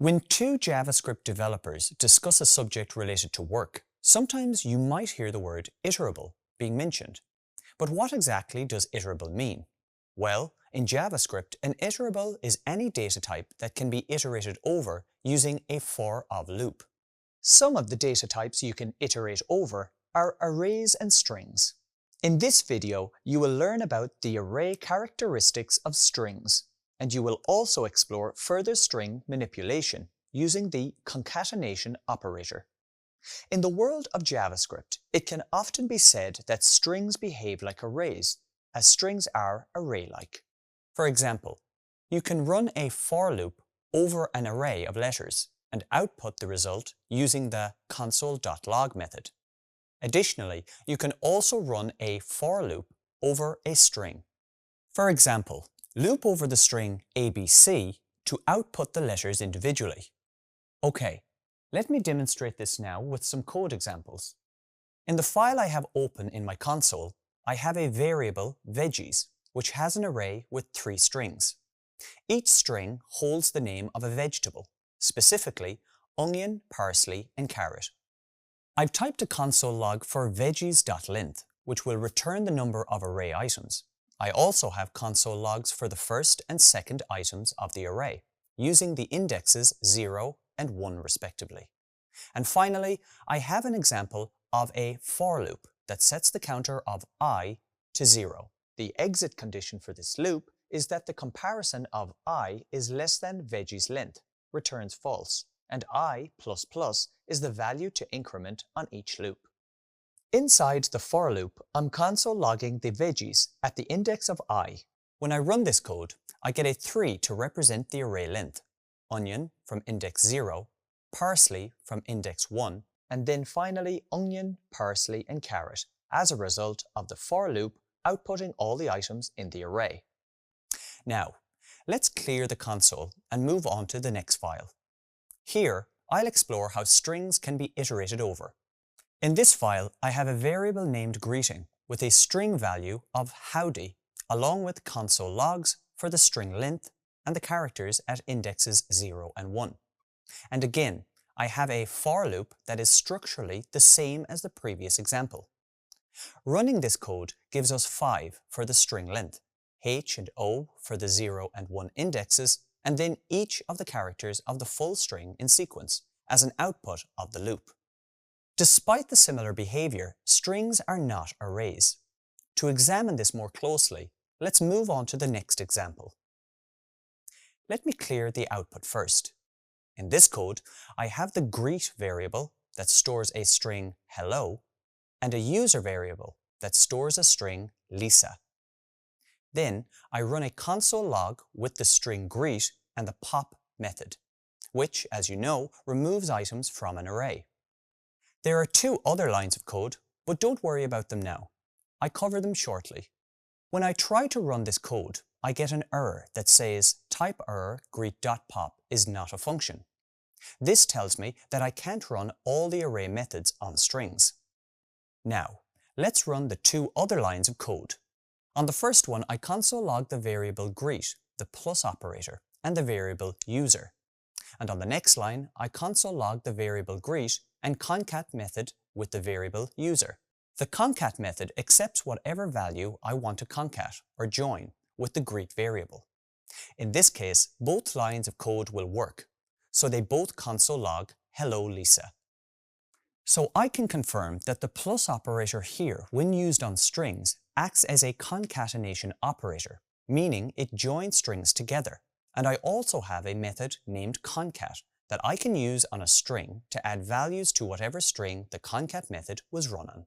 When two JavaScript developers discuss a subject related to work, sometimes you might hear the word iterable being mentioned. But what exactly does iterable mean? Well, in JavaScript, an iterable is any data type that can be iterated over using a for-of loop. Some of the data types you can iterate over are arrays and strings. In this video, you will learn about the array characteristics of strings, and you will also explore further string manipulation using the concatenation operator. In the world of JavaScript, it can often be said that strings behave like arrays, as strings are array-like. For example, you can run a for loop over an array of letters and output the result using the console.log method. Additionally, you can also run a for loop over a string. For example, loop over the string ABC to output the letters individually. Okay, let me demonstrate this now with some code examples. In the file I have open in my console, I have a variable veggies, which has an array with 3 strings. Each string holds the name of a vegetable, specifically onion, parsley, and carrot. I've typed a console log for veggies.length, which will return the number of array items. I also have console logs for the first and second items of the array, using the indexes 0 and 1 respectively. And finally, I have an example of a for loop that sets the counter of I to 0. The exit condition for this loop is that the comparison of I is less than veggies length, returns false, and I++ is the value to increment on each loop. Inside the for loop, I'm console logging the veggies at the index of I. When I run this code, I get a 3 to represent the array length, onion from index 0, parsley from index 1, and then finally onion, parsley, and carrot as a result of the for loop outputting all the items in the array. Now, let's clear the console and move on to the next file. Here, I'll explore how strings can be iterated over. In this file, I have a variable named greeting with a string value of howdy, along with console logs for the string length and the characters at indexes 0 and 1. And again, I have a for loop that is structurally the same as the previous example. Running this code gives us 5 for the string length, H and O for the 0 and 1 indexes, and then each of the characters of the full string in sequence as an output of the loop. Despite the similar behavior, strings are not arrays. To examine this more closely, let's move on to the next example. Let me clear the output first. In this code, I have the greet variable that stores a string hello and a user variable that stores a string Lisa. Then I run a console log with the string greet and the pop method, which, as you know, removes items from an array. There are 2 other lines of code, but don't worry about them now. I cover them shortly. When I try to run this code, I get an error that says type error greet.pop is not a function. This tells me that I can't run all the array methods on strings. Now, let's run the 2 other lines of code. On the first one, I console log the variable greet, the plus operator, and the variable user. And on the next line, I console log the variable greet and concat method with the variable user. The concat method accepts whatever value I want to concat or join with the greet variable. In this case, both lines of code will work, so they both console log hello Lisa. So I can confirm that the plus operator here, when used on strings, acts as a concatenation operator, meaning it joins strings together. And I also have a method named concat that I can use on a string to add values to whatever string the concat method was run on.